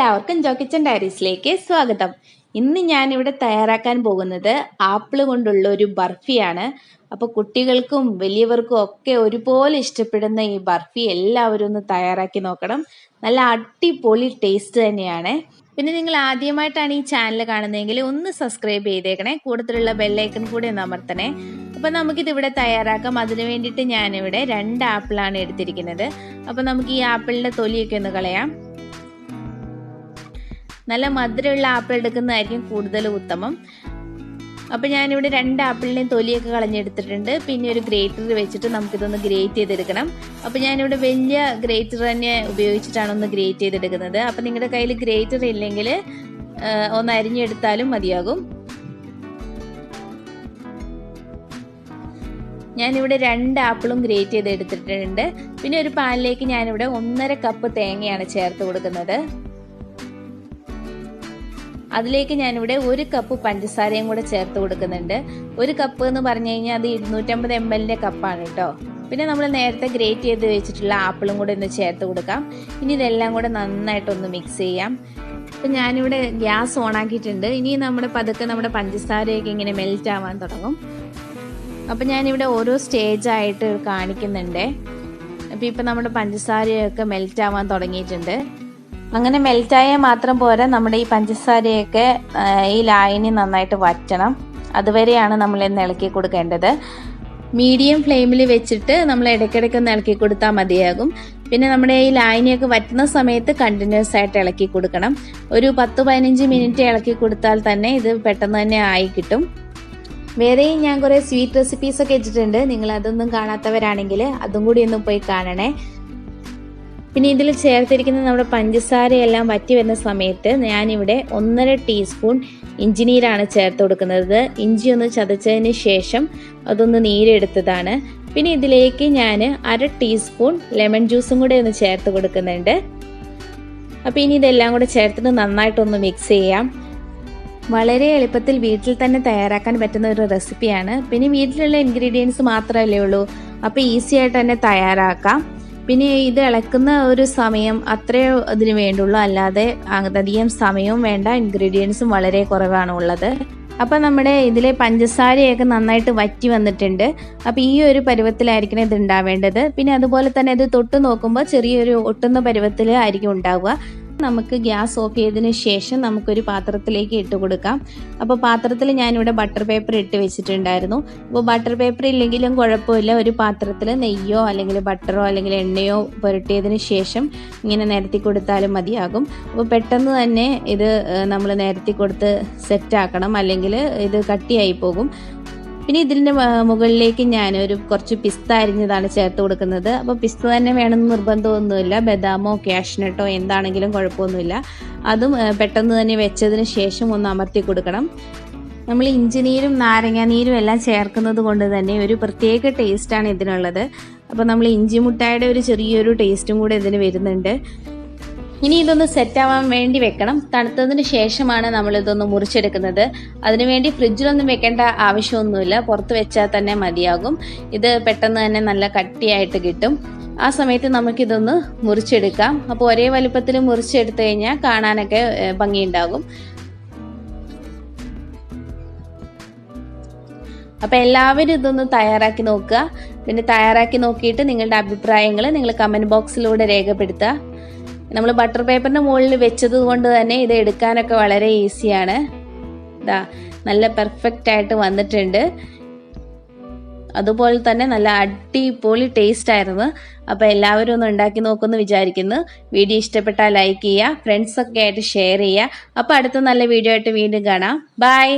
എല്ലാവർക്കും ജോ കിച്ചൻ ഡയറീസിലേക്ക് സ്വാഗതം. ഇന്ന് ഞാൻ ഇവിടെ തയ്യാറാക്കാൻ പോകുന്നത് ആപ്പിൾ കൊണ്ടുള്ള ഒരു ബർഫിയാണ്. അപ്പോൾ കുട്ടികൾക്കും വലിയവർക്കും ഒക്കെ ഒരുപോലെ ഇഷ്ടപ്പെടുന്ന ഈ ബർഫി എല്ലാവരും ഒന്ന് തയ്യാറാക്കി നോക്കണം. നല്ല അടിപൊളി ടേസ്റ്റ് തന്നെയാണ്. പിന്നെ നിങ്ങൾ ആദ്യമായിട്ടാണ് ഈ ചാനൽ കാണുന്നതെങ്കിൽ ഒന്ന് സബ്സ്ക്രൈബ് ചെയ്തേക്കണേ, കൂടുതലുള്ള ബെല്ലൈക്കൺ കൂടി ഒന്ന് അമർത്തണേ. അപ്പം നമുക്കിതിവിടെ തയ്യാറാക്കാം. അതിന് വേണ്ടിയിട്ട് ഞാനിവിടെ 2 ആപ്പിളാണ് എടുത്തിരിക്കുന്നത്. അപ്പം നമുക്ക് ഈ ആപ്പിളിൻ്റെ തൊലിയൊക്കെ ഒന്ന് കളയാം. നല്ല മധുരമുള്ള ആപ്പിൾ എടുക്കുന്നതായിരിക്കും കൂടുതൽ ഉത്തമം. അപ്പം ഞാനിവിടെ 2 ആപ്പിളിനെയും തൊലിയൊക്കെ കളഞ്ഞെടുത്തിട്ടുണ്ട്. പിന്നെ ഒരു ഗ്രേറ്റർ വെച്ചിട്ട് നമുക്കിതൊന്ന് ഗ്രേറ്റ് ചെയ്തെടുക്കണം. അപ്പം ഞാനിവിടെ വലിയ ഗ്രേറ്റർ തന്നെ ഉപയോഗിച്ചിട്ടാണ് ഒന്ന് ഗ്രേറ്റ് ചെയ്തെടുക്കുന്നത്. അപ്പം നിങ്ങളുടെ കയ്യിൽ ഗ്രേറ്റർ ഇല്ലെങ്കിൽ ഒന്ന് അരിഞ്ഞെടുത്താലും മതിയാകും. ഞാനിവിടെ 2 ആപ്പിളും ഗ്രേറ്റ് ചെയ്തെടുത്തിട്ടുണ്ട്. പിന്നെ ഒരു പാനിലേക്ക് ഞാനിവിടെ 1.5 കപ്പ് തേങ്ങയാണ് ചേർത്ത് കൊടുക്കുന്നത്. അതിലേക്ക് ഞാനിവിടെ 1 കപ്പ് പഞ്ചസാരയും കൂടെ ചേർത്ത് കൊടുക്കുന്നുണ്ട്. 1 കപ്പ് എന്ന് പറഞ്ഞു കഴിഞ്ഞാൽ അത് 250 ml കപ്പാണ് കേട്ടോ. പിന്നെ നമ്മൾ നേരത്തെ ഗ്രേറ്റ് ചെയ്ത് വെച്ചിട്ടുള്ള ആപ്പിളും കൂടെ ഒന്ന് ചേർത്ത് കൊടുക്കാം. ഇനി ഇതെല്ലാം കൂടെ നന്നായിട്ടൊന്ന് മിക്സ് ചെയ്യാം. അപ്പം ഞാനിവിടെ ഗ്യാസ് ഓൺ ആക്കിയിട്ടുണ്ട്. ഇനി പതുക്കെ നമ്മുടെ പഞ്ചസാരയൊക്കെ ഇങ്ങനെ മെൽറ്റ് ആവാൻ തുടങ്ങും. അപ്പം ഞാനിവിടെ ഓരോ സ്റ്റേജായിട്ട് കാണിക്കുന്നുണ്ട്. അപ്പം ഇപ്പം നമ്മുടെ പഞ്ചസാരയൊക്കെ മെൽറ്റ് ആവാൻ തുടങ്ങിയിട്ടുണ്ട്. അങ്ങനെ മെൽറ്റായാൽ മാത്രം പോരാ, നമ്മുടെ ഈ പഞ്ചസാരയൊക്കെ ഈ ലായനി നന്നായിട്ട് വറ്റണം. അതുവരെയാണ് നമ്മൾ ഇന്ന് ഇളക്കി കൊടുക്കേണ്ടത്. മീഡിയം ഫ്ലെയിമിൽ വെച്ചിട്ട് നമ്മൾ ഇടയ്ക്കിടയ്ക്ക് ഒന്ന് ഇളക്കി കൊടുത്താൽ മതിയാകും. പിന്നെ നമ്മുടെ ഈ ലായനിയൊക്കെ വറ്റുന്ന സമയത്ത് കണ്ടിന്യൂസ് ആയിട്ട് ഇളക്കി കൊടുക്കണം. ഒരു 10-15 മിനിറ്റ് ഇളക്കി കൊടുത്താൽ തന്നെ ഇത് പെട്ടെന്ന് തന്നെ ആയി കിട്ടും. വേറെയും ഞാൻ കുറേ സ്വീറ്റ് റെസിപ്പീസ് ഒക്കെ ഇട്ടിട്ടുണ്ട്. നിങ്ങൾ അതൊന്നും കാണാത്തവരാണെങ്കിൽ അതും കൂടി ഒന്ന് പോയി കാണണേ. പിന്നെ ഇതിൽ ചേർത്തിരിക്കുന്ന നമ്മുടെ പഞ്ചസാരയെല്ലാം വറ്റി വരുന്ന സമയത്ത് ഞാനിവിടെ 1.5 ടീസ്പൂൺ ഇഞ്ചിനീരാണ് ചേർത്ത് കൊടുക്കുന്നത്. ഇഞ്ചി ഒന്ന് ചതച്ചതിന് ശേഷം അതൊന്ന് നീരെടുത്തതാണ്. പിന്നെ ഇതിലേക്ക് ഞാൻ 1/2 ടീസ്പൂൺ ലെമൺ ജ്യൂസും കൂടെ ഒന്ന് ചേർത്ത് കൊടുക്കുന്നുണ്ട്. അപ്പോൾ ഇനി ഇതെല്ലാം കൂടെ ചേർത്തിട്ട് നന്നായിട്ടൊന്ന് മിക്സ് ചെയ്യാം. വളരെ എളുപ്പത്തിൽ വീട്ടിൽ തന്നെ തയ്യാറാക്കാൻ പറ്റുന്ന ഒരു റെസിപ്പിയാണ്. പിന്നെ വീട്ടിലുള്ള ഇൻഗ്രീഡിയൻസ് മാത്രമല്ലേ ഉള്ളൂ, അപ്പോൾ ഈസി ആയിട്ട് തന്നെ തയ്യാറാക്കാം. പിന്നെ ഇത് ഇളക്കുന്ന ഒരു സമയം അത്രേ അതിന് വേണ്ടുള്ളൂ, അല്ലാതെ അധികം സമയവും വേണ്ട. ഇൻഗ്രീഡിയൻസും വളരെ കുറവാണ് ഉള്ളത്. അപ്പം നമ്മുടെ ഇതിലെ പഞ്ചസാരയൊക്കെ നന്നായിട്ട് വറ്റി വന്നിട്ടുണ്ട്. അപ്പം ഈ ഒരു പരുവത്തിലായിരിക്കണം ഇത് ഉണ്ടാവേണ്ടത്. പിന്നെ അതുപോലെ തന്നെ ഇത് തൊട്ട് നോക്കുമ്പോൾ ചെറിയൊരു ഒട്ടുന്ന പരുവത്തിൽ ആയിരിക്കും ഉണ്ടാവുക. നമുക്ക് ഗ്യാസ് ഓഫ് ചെയ്തതിന് ശേഷം നമുക്കൊരു പാത്രത്തിലേക്ക് ഇട്ട് കൊടുക്കാം. അപ്പോൾ പാത്രത്തിൽ ഞാനിവിടെ ബട്ടർ പേപ്പർ ഇട്ട് വെച്ചിട്ടുണ്ടായിരുന്നു. അപ്പോൾ ബട്ടർ പേപ്പർ ഇല്ലെങ്കിലും കുഴപ്പമില്ല. ഒരു പാത്രത്തിൽ നെയ്യോ അല്ലെങ്കിൽ ബട്ടറോ അല്ലെങ്കിൽ എണ്ണയോ പുരട്ടിയതിന് ശേഷം ഇങ്ങനെ നിരത്തി കൊടുത്താലും മതിയാകും. അപ്പോൾ പെട്ടെന്ന് തന്നെ ഇത് നമ്മൾ നിരത്തി കൊടുത്ത് സെറ്റാക്കണം, അല്ലെങ്കിൽ ഇത് കട്ടിയായി പോകും. പിന്നെ ഇതിൻ്റെ മുകളിലേക്ക് ഞാൻ കുറച്ച് പിസ്ത അരിഞ്ഞതാണ് ചേർത്ത് കൊടുക്കുന്നത്. അപ്പോൾ പിസ്ത തന്നെ വേണമെന്ന് നിർബന്ധമൊന്നുമില്ല. ബദാമോ കാഷ്നട്ടോ എന്താണെങ്കിലും കുഴപ്പമൊന്നുമില്ല. അതും പെട്ടെന്ന് തന്നെ വെച്ചതിന് ശേഷം ഒന്ന് അമർത്തി കൊടുക്കണം. നമ്മൾ ഇഞ്ചിനീരും നാരങ്ങാനീരും എല്ലാം ചേർക്കുന്നത് കൊണ്ട് തന്നെ ഒരു പ്രത്യേക ടേസ്റ്റാണ് ഇതിനുള്ളത്. അപ്പോൾ നമ്മൾ ഇഞ്ചി മുട്ടായുടെ ഒരു ചെറിയൊരു ടേസ്റ്റും കൂടെ ഇതിന് വരുന്നുണ്ട്. ഇനി ഇതൊന്ന് സെറ്റാവാൻ വേണ്ടി വെക്കണം. തണുത്തതിന് ശേഷമാണ് നമ്മളിതൊന്ന് മുറിച്ചെടുക്കുന്നത്. അതിനുവേണ്ടി ഫ്രിഡ്ജിലൊന്നും വെക്കേണ്ട ആവശ്യമൊന്നുമില്ല, പുറത്ത് വെച്ചാൽ തന്നെ മതിയാകും. ഇത് പെട്ടെന്ന് തന്നെ നല്ല കട്ടിയായിട്ട് കിട്ടും. ആ സമയത്ത് നമുക്കിതൊന്ന് മുറിച്ചെടുക്കാം. അപ്പോൾ ഒരേ വലുപ്പത്തിൽ മുറിച്ചെടുത്തു കഴിഞ്ഞാൽ കാണാനൊക്കെ ഭംഗിയുണ്ടാകും. അപ്പോൾ എല്ലാവരും ഇതൊന്ന് തയ്യാറാക്കി നോക്കുക. പിന്നെ തയ്യാറാക്കി നോക്കിയിട്ട് നിങ്ങളുടെ അഭിപ്രായങ്ങൾ നിങ്ങൾ കമൻറ്റ് ബോക്സിലൂടെ രേഖപ്പെടുത്തുക. നമ്മൾ ബട്ടർ പേപ്പറിൻ്റെ മുകളിൽ വെച്ചത് കൊണ്ട് തന്നെ ഇത് എടുക്കാനൊക്കെ വളരെ ഈസിയാണ്. ഇതാ നല്ല പെർഫെക്റ്റ് ആയിട്ട് വന്നിട്ടുണ്ട്. അതുപോലെ തന്നെ നല്ല അടിപൊളി ടേസ്റ്റ് ആയിരുന്നു. അപ്പോൾ എല്ലാവരും ഒന്ന് ഉണ്ടാക്കി നോക്കുമെന്ന് വിചാരിക്കുന്നു. വീഡിയോ ഇഷ്ടപ്പെട്ടാൽ ലൈക്ക് ചെയ്യുക, ഫ്രണ്ട്സൊക്കെ ആയിട്ട് ഷെയർ ചെയ്യുക. അപ്പോൾ അടുത്ത നല്ല വീഡിയോ ആയിട്ട് വീണ്ടും കാണാം. ബൈ.